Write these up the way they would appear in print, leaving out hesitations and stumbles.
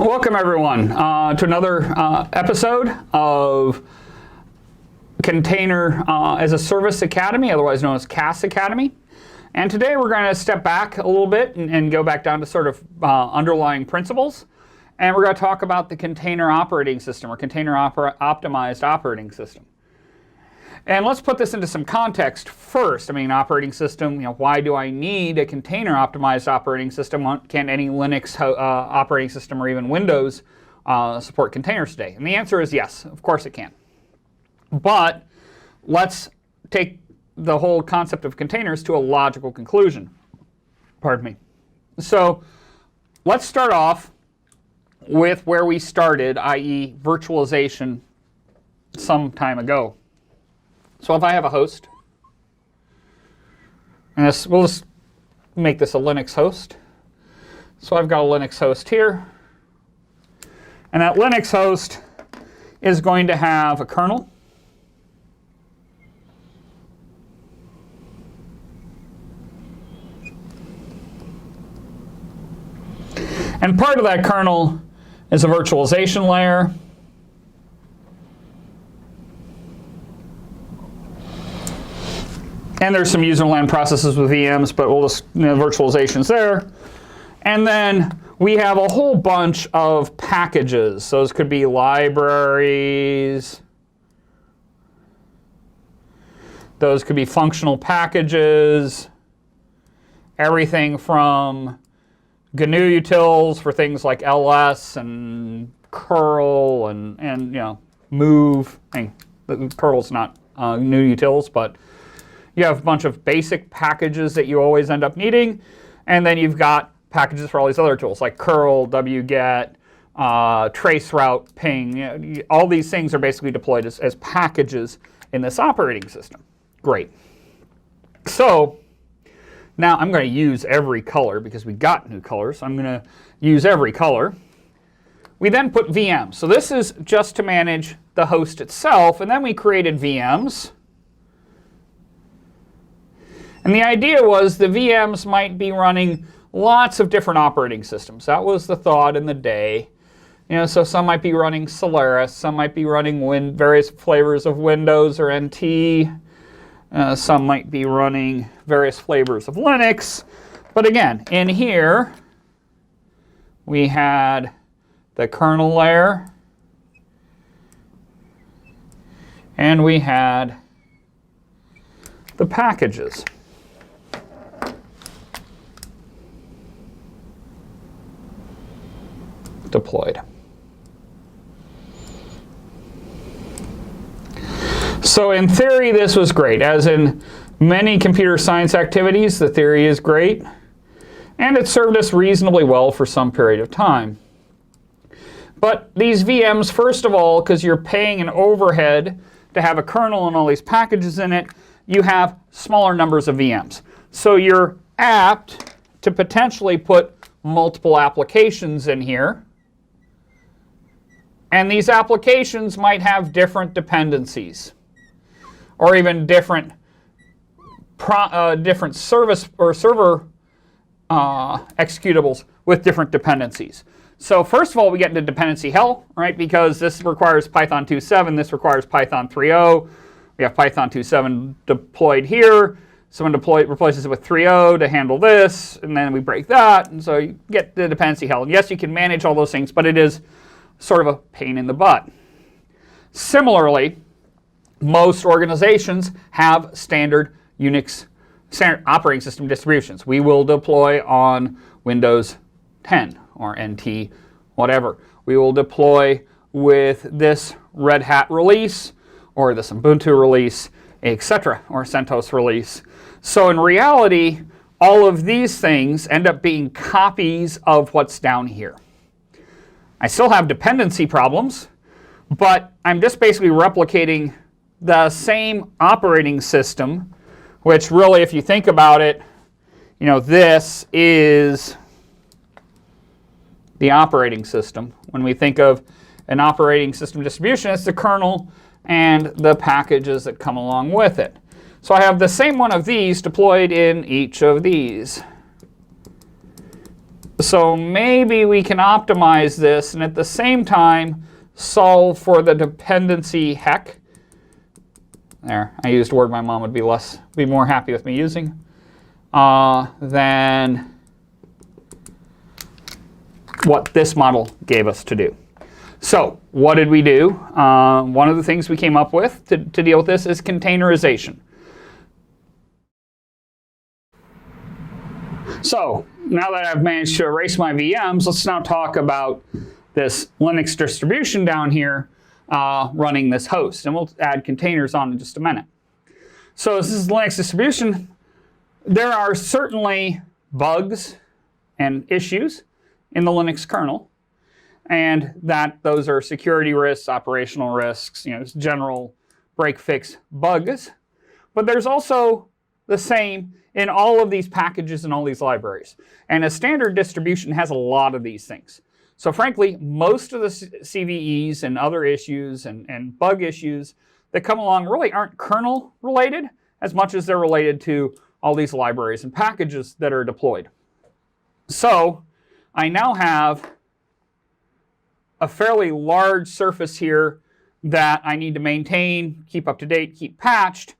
Welcome everyone to another episode of Container as a Service Academy, otherwise known as CaaS Academy. And today we're going to step back a little bit and go back down to sort of underlying principles. And we're going to talk about the container operating system or container optimized operating system. And let's put this into some context first. I mean, operating system, why do I need a container optimized operating system? Can any Linux operating system or even Windows support containers today? And the answer is yes, of course it can. But let's take the whole concept of containers to a logical conclusion. Pardon me. So let's start off with where we started, i.e. virtualization some time ago. So if I have a host, and we'll just make this a Linux host. So I've got a Linux host here. And that Linux host is going to have a kernel. And part of that kernel is a virtualization layer. And there's some user land processes with VMs, but we'll just, virtualization's there. And then we have a whole bunch of packages. Those could be libraries. Those could be functional packages. Everything from GNU utils for things like ls and curl and move. I mean, the curl's not GNU utils, but you have a bunch of basic packages that you always end up needing, and then you've got packages for all these other tools like curl, wget, traceroute, ping. All these things are basically deployed as packages in this operating system. Great. So now I'm going to use every color because we got new colors. So I'm going to use every color. We then put VMs. So this is just to manage the host itself, and then we created VMs. And the idea was the VMs might be running lots of different operating systems. That was the thought in the day. So some might be running Solaris, some might be running various flavors of Windows or NT, some might be running various flavors of Linux. But again, in here, we had the kernel layer, and we had the packages. Deployed. So in theory, this was great. As in many computer science activities, the theory is great. And it served us reasonably well for some period of time. But these VMs, first of all, because you're paying an overhead to have a kernel and all these packages in it, you have smaller numbers of VMs. So you're apt to potentially put multiple applications in here. And these applications might have different dependencies, or even different service or server executables with different dependencies. So first of all, we get into dependency hell, right? Because this requires Python 2.7, this requires Python 3.0. We have Python 2.7 deployed here. Someone replaces it with 3.0 to handle this, and then we break that, and so you get the dependency hell. And yes, you can manage all those things, but it is sort of a pain in the butt. Similarly, most organizations have standard Unix standard operating system distributions. We will deploy on Windows 10 or NT, whatever. We will deploy with this Red Hat release or this Ubuntu release, etc., or CentOS release. So in reality, all of these things end up being copies of what's down here. I still have dependency problems, but I'm just basically replicating the same operating system, which really, if you think about it, this is the operating system. When we think of an operating system distribution, it's the kernel and the packages that come along with it. So I have the same one of these deployed in each of these. So maybe we can optimize this and at the same time solve for the dependency heck. There, I used a word my mom would be more happy with me using than what this model gave us to do. So what did we do? One of the things we came up with to deal with this is containerization. So now that I've managed to erase my VMs, let's now talk about this Linux distribution down here running this host. And we'll add containers on in just a minute. So this is Linux distribution. There are certainly bugs and issues in the Linux kernel. And those are security risks, operational risks, general break-fix bugs. But there's also the same in all of these packages and all these libraries. And a standard distribution has a lot of these things. So frankly, most of the CVEs and other issues and bug issues that come along really aren't kernel related as much as they're related to all these libraries and packages that are deployed. So I now have a fairly large surface here that I need to maintain, keep up to date, keep patched,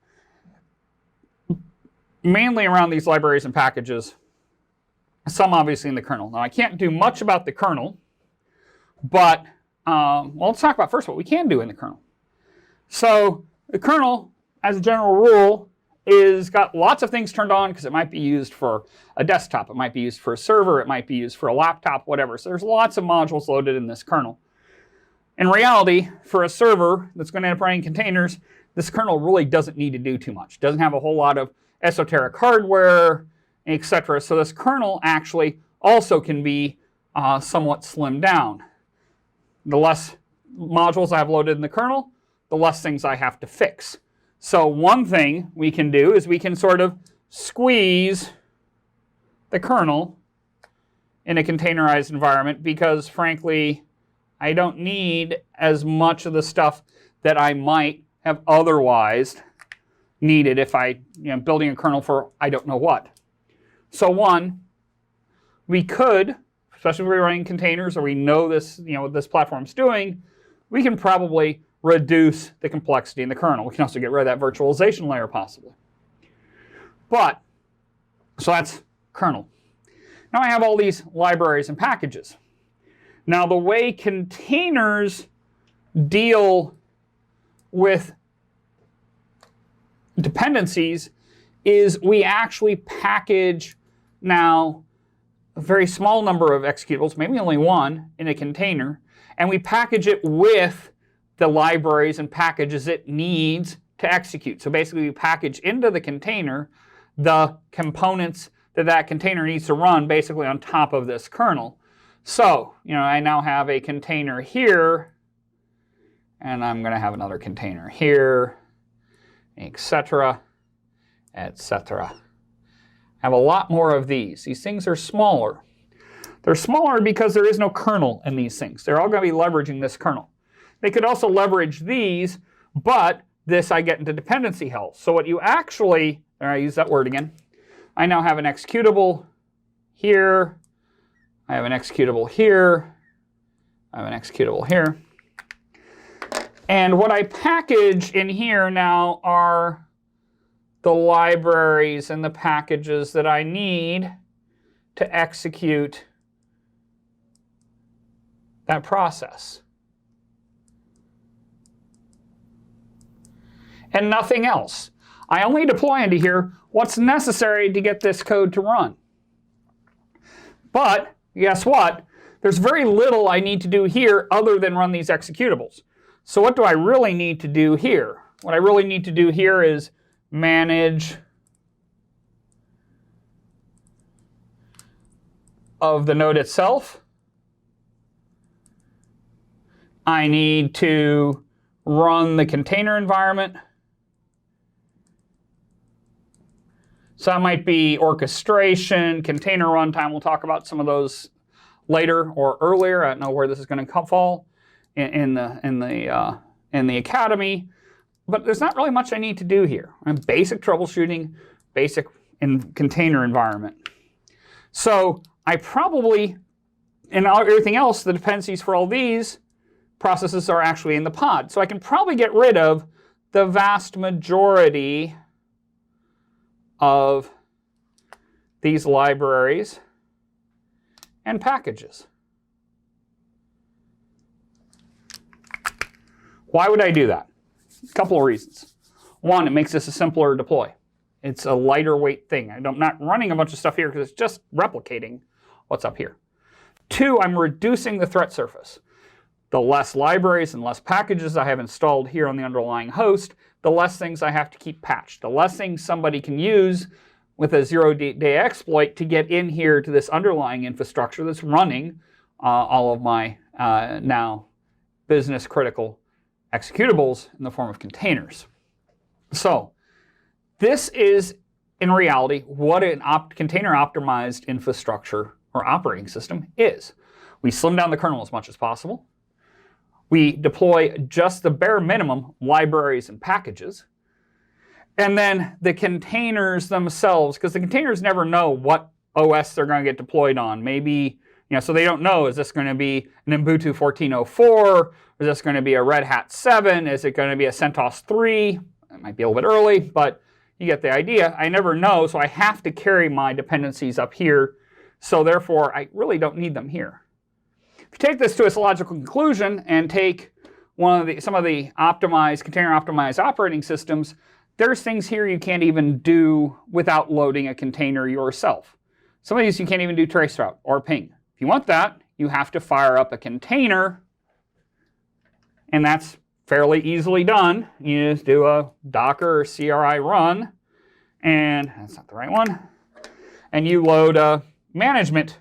mainly around these libraries and packages, some obviously in the kernel. Now I can't do much about the kernel, but well, let's talk about first what we can do in the kernel. So the kernel, as a general rule, is got lots of things turned on because it might be used for a desktop, it might be used for a server, it might be used for a laptop, whatever. So there's lots of modules loaded in this kernel. In reality, for a server that's going to end up running containers, this kernel really doesn't need to do too much. It doesn't have a whole lot of esoteric hardware, etc. So this kernel actually also can be somewhat slimmed down. The less modules I have loaded in the kernel, the less things I have to fix. So one thing we can do is we can sort of squeeze the kernel in a containerized environment because, frankly, I don't need as much of the stuff that I might have otherwise needed if I building a kernel for I don't know what. So one, we could, especially if we're running containers or we know this, what this platform's doing, we can probably reduce the complexity in the kernel. We can also get rid of that virtualization layer possibly. But, so that's kernel. Now I have all these libraries and packages. Now the way containers deal with dependencies is we actually package now a very small number of executables, maybe only one, in a container, and we package it with the libraries and packages it needs to execute. So basically we package into the container the components that container needs to run basically on top of this kernel. So, I now have a container here, and I'm going to have another container here, etc., etc. I have a lot more of these. These things are smaller. They're smaller because there is no kernel in these things. They're all going to be leveraging this kernel. They could also leverage these, but this I get into dependency hell. So what you actually, I use that word again, I now have an executable here, I have an executable here, I have an executable here. And what I package in here now are the libraries and the packages that I need to execute that process. And nothing else. I only deploy into here what's necessary to get this code to run. But guess what? There's very little I need to do here other than run these executables. So what do I really need to do here? What I really need to do here is manage of the node itself. I need to run the container environment. So that might be orchestration, container runtime. We'll talk about some of those later or earlier. I don't know where this is going to fall in the academy. But there's not really much I need to do here. Basic troubleshooting, basic container environment. So I probably, and everything else, the dependencies for all these processes are actually in the pod. So I can probably get rid of the vast majority of these libraries and packages. Why would I do that? A couple of reasons. One, it makes this a simpler deploy. It's a lighter weight thing. I'm not running a bunch of stuff here because it's just replicating what's up here. Two, I'm reducing the threat surface. The less libraries and less packages I have installed here on the underlying host, the less things I have to keep patched, the less things somebody can use with a zero-day exploit to get in here to this underlying infrastructure that's running all of my now business-critical executables in the form of containers. So this is, in reality, what an container-optimized infrastructure or operating system is. We slim down the kernel as much as possible. We deploy just the bare minimum libraries and packages. And then the containers themselves, because the containers never know what OS they're going to get deployed on. Maybe, so they don't know, is this going to be an Ubuntu 14.04? Is this going to be a Red Hat 7? Is it going to be a CentOS 3? It might be a little bit early, but you get the idea. I never know, so I have to carry my dependencies up here. So therefore, I really don't need them here. If you take this to its logical conclusion and take some of the container-optimized operating systems, there's things here you can't even do without loading a container yourself. Some of these you can't even do traceroute or ping. If you want that, you have to fire up a container, and that's fairly easily done. You just do a Docker or CRI run, and that's not the right one, and you load a management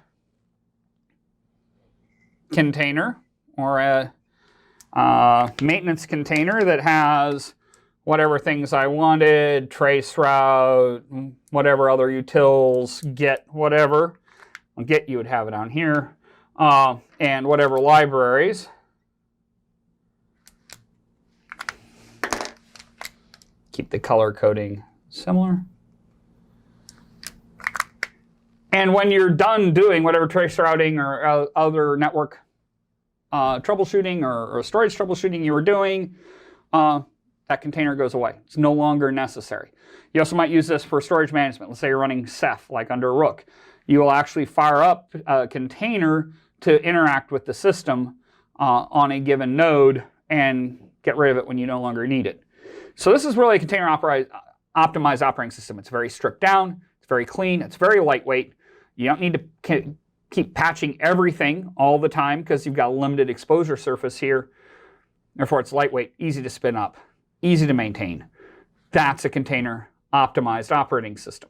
container or a maintenance container that has whatever things I wanted, traceroute, whatever other utils, Git, whatever. Well, Git, you would have it on here, and whatever libraries. Keep the color coding similar. And when you're done doing whatever trace routing or other network troubleshooting or storage troubleshooting you were doing, that container goes away. It's no longer necessary. You also might use this for storage management. Let's say you're running Ceph, like under Rook. You will actually fire up a container to interact with the system on a given node and get rid of it when you no longer need it. So this is really a container optimized operating system. It's very stripped down. It's very clean. It's very lightweight. You don't need to keep patching everything all the time because you've got a limited exposure surface here. Therefore, it's lightweight, easy to spin up, easy to maintain. That's a container optimized operating system.